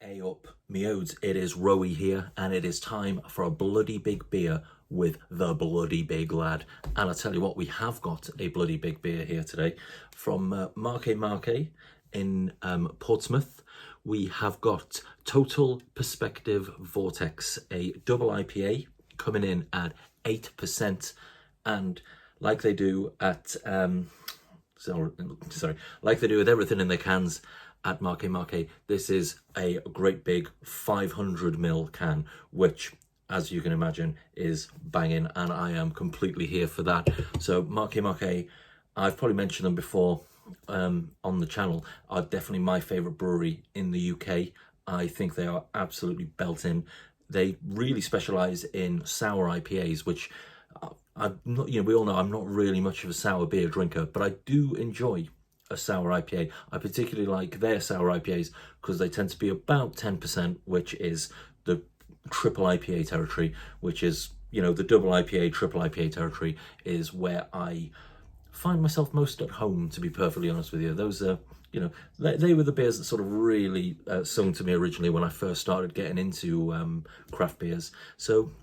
Hey up, me odes, it is Rowie here, and it is time for a bloody big beer with the bloody big lad. And I tell you what, we have got a bloody big beer here today from MakeMake in Portsmouth. We have got Total Perspective Vortex, a double IPA coming in at 8%, and like they do at like they do with everything in their cans at MakeMake, this is a great big 500ml can, which, as you can imagine, is banging, and I am completely here for that. So MakeMake, I've probably mentioned them before on the channel, are definitely my favourite brewery in the UK. I think they are absolutely belting. They really specialise in sour IPAs, which I'm not, we all know I'm not really much of a sour beer drinker, but I do enjoy a sour IPA. I particularly like their sour IPAs because they tend to be about 10%, which is the triple IPA territory, which is, the double IPA, triple IPA territory is where I find myself most at home, to be perfectly honest with you. Those are, they were the beers that sort of really sung to me originally when I first started getting into craft beers. So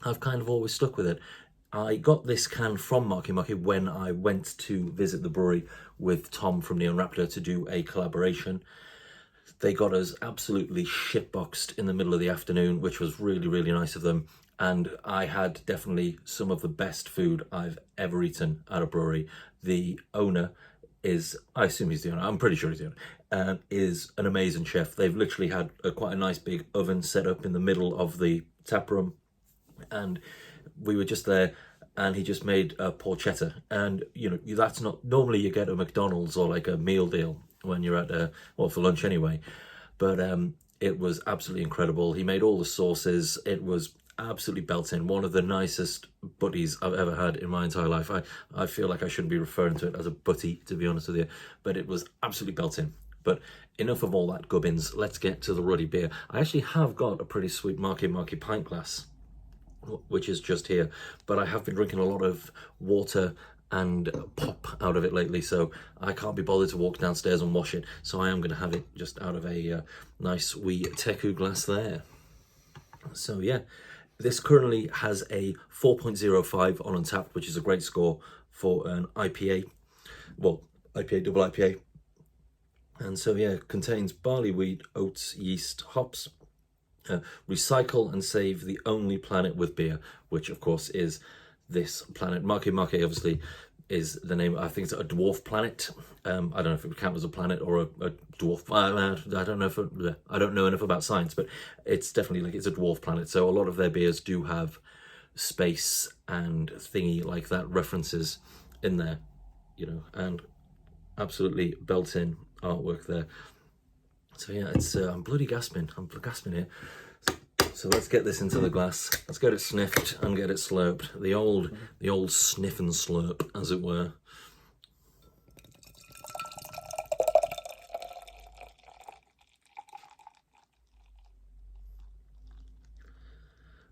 I've kind of always stuck with it. I got this can from MakeMake when I went to visit the brewery with Tom from Neon Raptor to do a collaboration. They got us absolutely shitboxed in the middle of the afternoon, which was really, really nice of them. And I had definitely some of the best food I've ever eaten at a brewery. The owner is, I assume he's the owner, I'm pretty sure he's the owner, is an amazing chef. They've literally had quite a nice big oven set up in the middle of the tap room, and we were just there, and he just made a porchetta. And that's not normally, you get a McDonald's or like a meal deal when you're at for lunch anyway, but it was absolutely incredible. He made all the sauces. It was absolutely belting. One of the nicest buddies I've ever had in my entire life. I feel like I shouldn't be referring to it as a butty, to be honest with you, but it was absolutely belting. But enough of all that gubbins, let's get to the ruddy beer. I actually have got a pretty sweet MakeMake pint glass, which is just here, but I have been drinking a lot of water and pop out of it lately, so I can't be bothered to walk downstairs and wash it, so I am going to have it just out of a nice wee Teku glass there. So yeah, this currently has a 4.05 on Untappd, which is a great score for an IPA, IPA, double IPA. And so yeah, it contains barley, wheat, oats, yeast, hops. Recycle and save the only planet with beer, which of course is this planet. MakeMake obviously is the name. I think it's a dwarf planet. I don't know if it would count as a planet or a dwarf. I don't know I don't know enough about science, but it's definitely it's a dwarf planet. So a lot of their beers do have space and thingy like that references in there, and absolutely built-in artwork there. So yeah, it's I'm bloody gasping. I'm gasping here. So let's get this into the glass. Let's get it sniffed and get it slurped. The old sniff and slurp, as it were.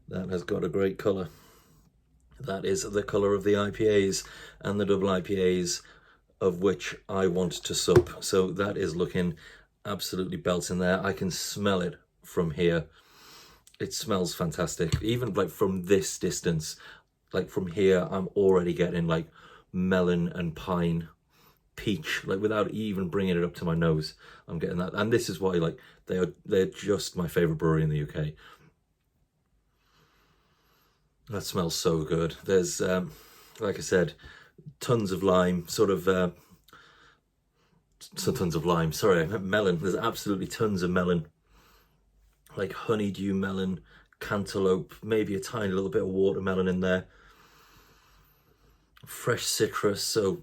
That has got a great colour. That is the colour of the IPAs and the double IPAs, of which I want to sup. So that is looking absolutely belting there. I can smell it from here. It smells fantastic. Even from this distance, from here, I'm already getting melon and pine, peach, without even bringing it up to my nose. I'm getting that, and this is why they're just my favorite brewery in the UK. That smells so good. There's like I said, tons of lime, tons of lime. Sorry, I meant melon. There's absolutely tons of melon. Like honeydew melon, cantaloupe, maybe a tiny little bit of watermelon in there. Fresh citrus, so,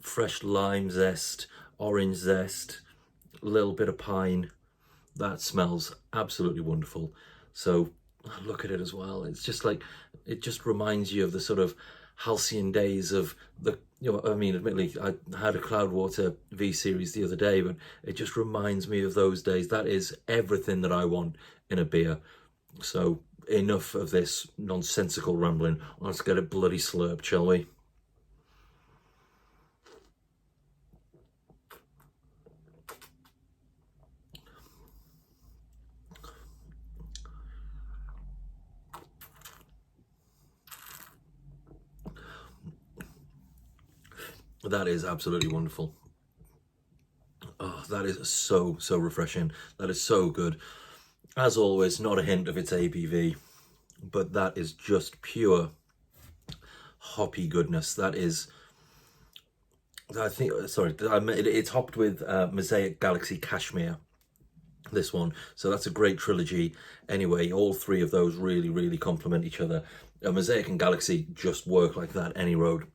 fresh lime zest, orange zest, a little bit of pine. That smells absolutely wonderful. So look at it as well. It's just it just reminds you of the sort of halcyon days of admittedly, I had a Cloudwater V series the other day, but it just reminds me of those days. That is everything that I want in a beer. So enough of this nonsensical rambling. Let's get it bloody slurped, shall we? That is absolutely wonderful. Oh, that is so refreshing. That is so good. As always, not a hint of its ABV, but that is just pure hoppy goodness. That is, I think, sorry, it's hopped with Mosaic Galaxy Cashmere, this one. So that's a great trilogy. Anyway, all three of those really complement each other. Mosaic and Galaxy just work like that any road.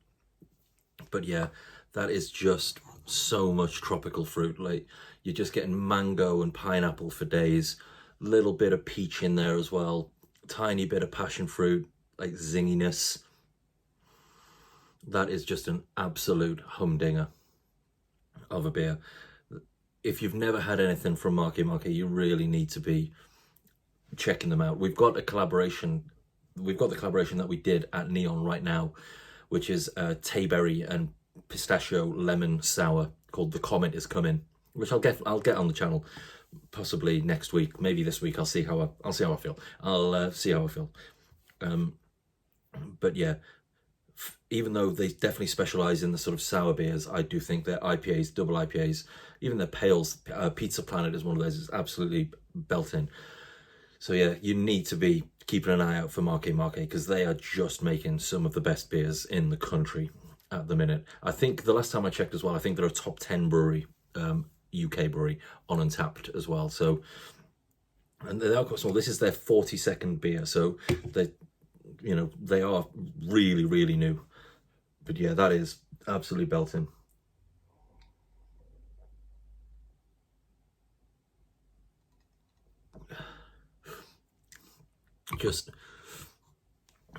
But yeah, that is just so much tropical fruit. Like, you're just getting mango and pineapple for days. Little bit of peach in there as well. Tiny bit of passion fruit, like zinginess. That is just an absolute humdinger of a beer. If you've never had anything from MakeMake, you really need to be checking them out. We've got the collaboration that we did at Neon right now, which is tayberry and pistachio lemon sour called The Comet Is Coming, which I'll get on the channel possibly next week, maybe this week. I'll see how I feel. I'll see how I feel. But yeah, even though they definitely specialize in the sort of sour beers, I do think their IPAs, double IPAs, even their pales, Pizza Planet is one of those, is absolutely belting. So yeah, you need to be keeping an eye out for MakeMake, because they are just making some of the best beers in the country at the minute. I think the last time I checked as well, I think they're a top 10 brewery, UK brewery, on Untapped as well. So, and they are quite small. This is their 42nd beer, so they are really new. But yeah, that is absolutely belting. Just,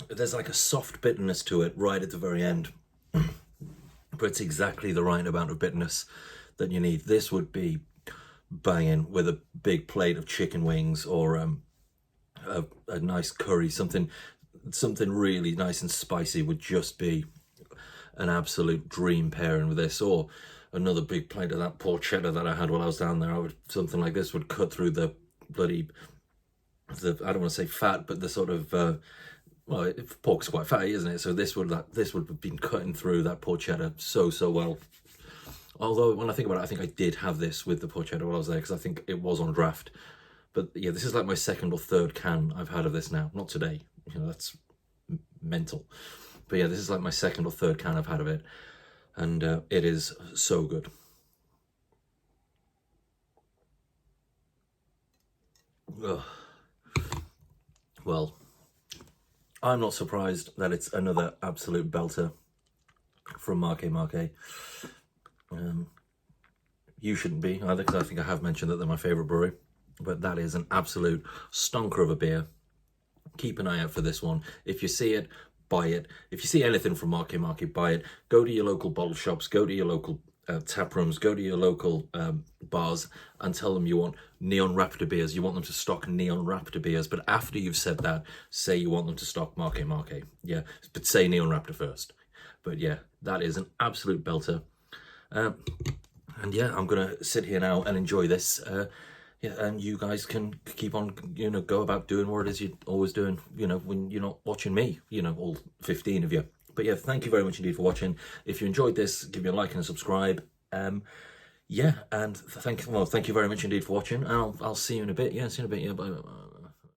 there's like a soft bitterness to it right at the very end, but it's exactly the right amount of bitterness that you need. This would be banging with a big plate of chicken wings, or a nice curry, something really nice and spicy would just be an absolute dream pairing with this. Or another big plate of that porchetta that I had while I was down there. Something like this would cut through the bloody, I don't want to say fat, but the sort of well, pork's quite fatty, isn't it? So this would have been cutting through that porchetta so well. Although when I think about it, I think I did have this with the porchetta while I was there, because I think it was on draft. But yeah, this is like my second or third can I've had of this now. Not today, that's mental. But yeah, this is like my second or third can I've had of it, and it is so good. Ugh. Well, I'm not surprised that it's another absolute belter from MakeMake. You shouldn't be either, because I think I have mentioned that they're my favourite brewery. But that is an absolute stonker of a beer. Keep an eye out for this one. If you see it, buy it. If you see anything from MakeMake, buy it. Go to your local bottle shops, go to your local tap rooms, go to your local bars, and tell them you want Neon Raptor beers. You want them to stock Neon Raptor beers. But after you've said that, say you want them to stock MakeMake. Yeah, but say Neon Raptor first. But yeah, that is an absolute belter. And yeah, I'm gonna sit here now and enjoy this. Yeah, and you guys can keep on, go about doing what it is you're always doing, when you're not watching me, all 15 of you. But yeah, thank you very much indeed for watching. If you enjoyed this, give me a like and a subscribe. Yeah, and thank you very much indeed for watching. And I'll see you in a bit. Yeah, see you in a bit. Yeah, bye.